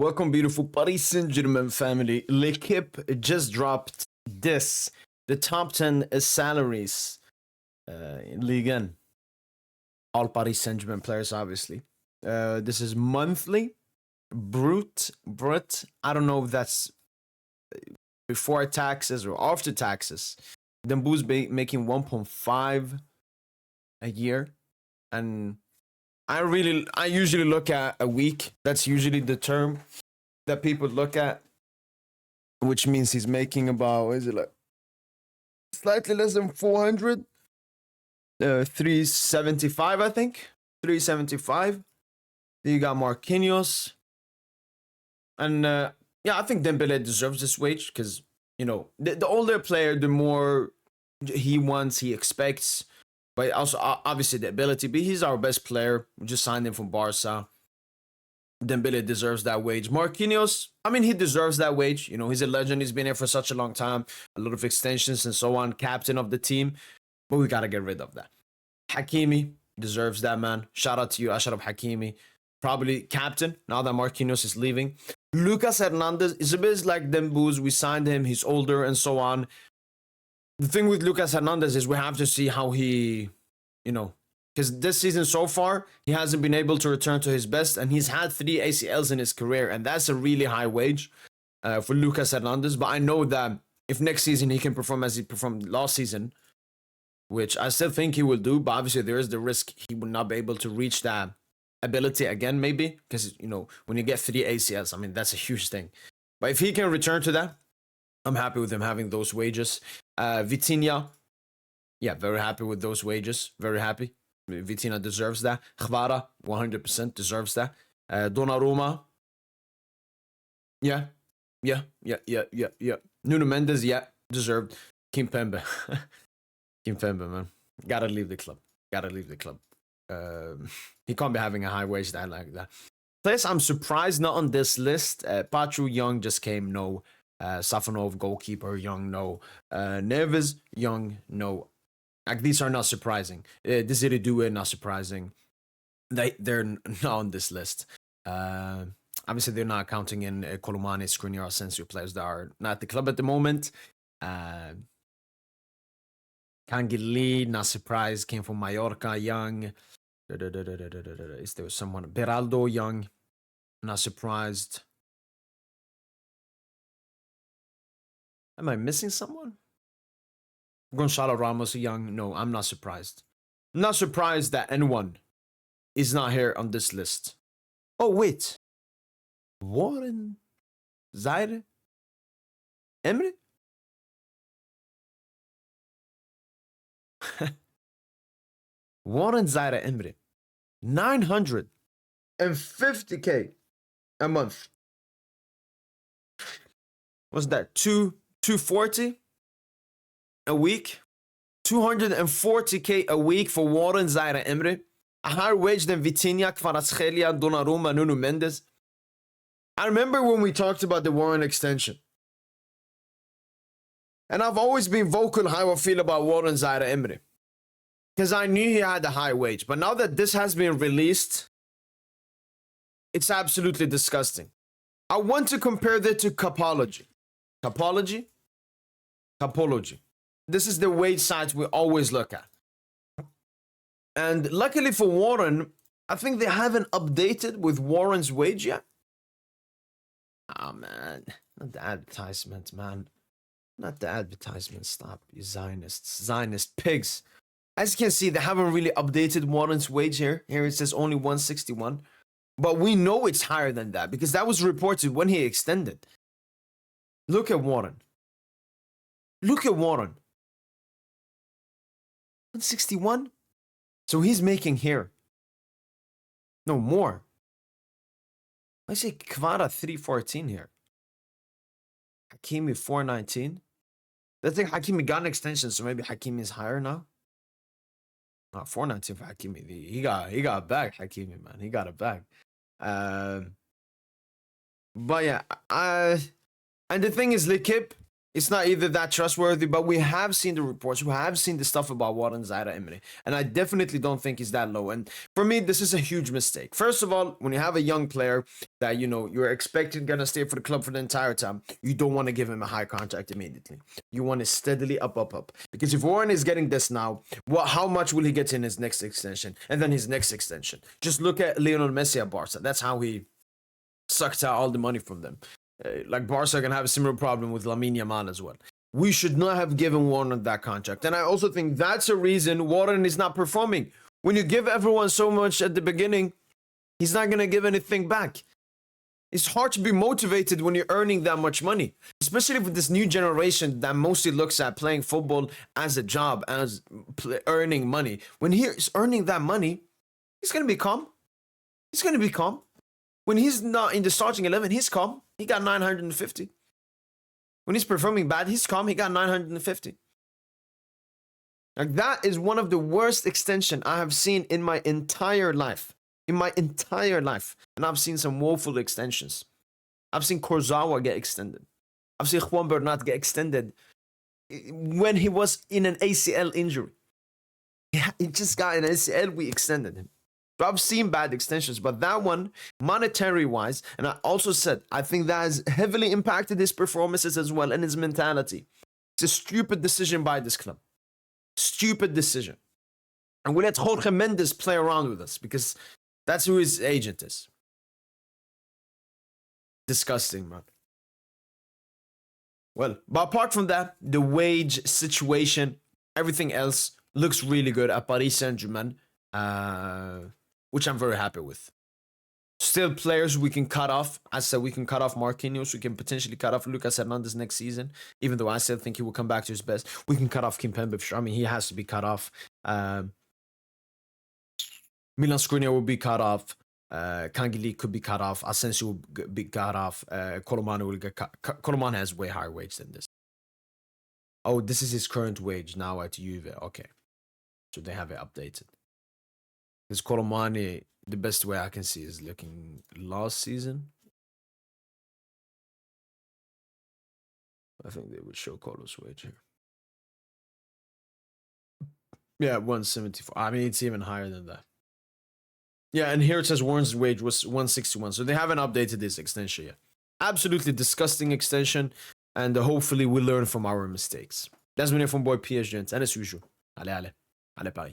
Welcome, beautiful Paris Saint Germain family. Lequipe just dropped this, the top 10 salaries in Ligue 1. All Paris Saint Germain players, obviously. This is monthly, brut. I don't know if that's before taxes or after taxes. Dembouz making 1.5 a year, and I usually look at a week. That's usually the term that people look at, which means he's making about, is it like slightly less than 400? 375, I think. 375. Then you got Marquinhos. And yeah, I think Dembele deserves this wage because, you know, the older player, the more he wants, he expects. But also, obviously, the ability. But he's our best player. We just signed him from Barca. Dembele deserves that wage. Marquinhos, I mean, he deserves that wage. You know, he's a legend. He's been here for such a long time. A lot of extensions and so on. Captain of the team. But we got to get rid of that. Hakimi deserves that, man. Shout out to you, Ashraf Hakimi. Probably captain now that Marquinhos is leaving. Lucas Hernandez is a bit like Dembouz. We signed him. He's older and so on. The thing with Lucas Hernandez is we have to see how he, you know, because this season so far, he hasn't been able to return to his best, and he's had 3 ACLs in his career, and that's a really high wage for Lucas Hernandez. But I know that if next season he can perform as he performed last season, which I still think he will do, but obviously there is the risk he will not be able to reach that ability again, maybe, because, you know, when you get 3 ACLs, I mean, that's a huge thing. But if he can return to that, I'm happy with him having those wages. Vitinha, yeah, very happy with those wages. Very happy. Vitinha deserves that. Kvara, 100% deserves that. Donnarumma, yeah. Nuno Mendes, yeah, deserved. Kimpembe. Kimpembe, man. Gotta leave the club. He can't be having a high wage that like that. Place I'm surprised not on this list. Pachu Young just came, no. Safonov, goalkeeper, Young, no. Neves, Young, no. Like, these are not surprising. Desiree Doué, not surprising. They're not on this list. Obviously, they're not counting in Colomani, Skriniar, Asensio players that are not at the club at the moment. Kangili, not surprised, came from Mallorca, Young. Is there someone? Beraldo, Young, not surprised. Am I missing someone? Gonzalo Ramos, Young. No, I'm not surprised. I'm not surprised that anyone is not here on this list. Oh, wait. Warren Zaire Emery? Warren Zaire Emery. 950K a month. What's that? 240 a week? 240K a week for Warren Zaire Emery. A higher wage than Vitinha, Kvaratskhelia, Donnarumma, Nuno Mendes. I remember when we talked about the Warren extension. And I've always been vocal how I feel about Warren Zaire Emery. Because I knew he had a high wage. But now that this has been released, it's absolutely disgusting. I want to compare that to Capology. Capology. This is the wage sites we always look at. And luckily for Warren, I think they haven't updated with Warren's wage yet. Oh, man. Not the advertisements, man. Not the advertisements. Stop, you Zionists. Zionist pigs. As you can see, they haven't really updated Warren's wage here. Here it says only 161. But we know it's higher than that because that was reported when he extended. Look at Warren. 161? So he's making here. No, more. I say Kvara 314 here. Hakimi 419. I think Hakimi got an extension, so maybe Hakimi is higher now. Not 419 for Hakimi. He got a bag, Hakimi, man. He got a bag. But yeah, and the thing is, Lequipe It's not either that trustworthy, but we have seen the reports, we have seen the stuff about Warren Zaire Emery, and I definitely don't think he's that low. And for me, this is a huge mistake. First of all, when you have a young player that you're expecting gonna stay for the club for the entire time, you don't want to give him a high contract immediately. You want to steadily up. Because if Warren is getting this now, how much will he get in his next extension, and then his next extension? Just look at Lionel Messi at Barca. That's how he sucked out all the money from them. Like Barca can have a similar problem with Lamine Yamal as well. We should not have given Warren that contract. And I also think that's a reason Warren is not performing. When you give everyone so much at the beginning, he's not going to give anything back. It's hard to be motivated when you're earning that much money, especially with this new generation that mostly looks at playing football as a job, as earning money. When he's earning that money, he's going to be calm. He's going to be calm. When he's not in the starting 11, he's calm. He got 950. When he's performing bad, he's calm. He got 950. Like, that is one of the worst extension I have seen in my entire life. In my entire life. And I've seen some woeful extensions. I've seen Kurzawa get extended. I've seen Juan Bernat get extended when he was in an ACL injury. He just got an ACL, we extended him. So I've seen bad extensions, but that one, monetary-wise, and I also said, I think that has heavily impacted his performances as well and his mentality. It's a stupid decision by this club. Stupid decision. And we let Jorge Mendes play around with us because that's who his agent is. Disgusting, man. Well, but apart from that, the wage situation, everything else looks really good at Paris Saint Germain. Which I'm very happy with. Still players we can cut off. I said we can cut off Marquinhos. We can potentially cut off Lucas Hernandez next season, even though I still think he will come back to his best. We can cut off Kimpembe for sure. I mean, he has to be cut off. Milan Skriniar will be cut off. Kangili could be cut off. Asensio will be cut off. Colomani will get cut. Colomani has way higher wage than this. Oh, this is his current wage now at Juve. Okay. So they have it updated. Because Colomani, the best way I can see is looking last season. I think they would show Colo's wage here. Yeah, 174. I mean, it's even higher than that. Yeah, and here it says Warren's wage was 161. So they haven't updated this extension yet. Absolutely disgusting extension. And hopefully we'll learn from our mistakes. That's been it from boy PSG. And as usual, allez, Paris.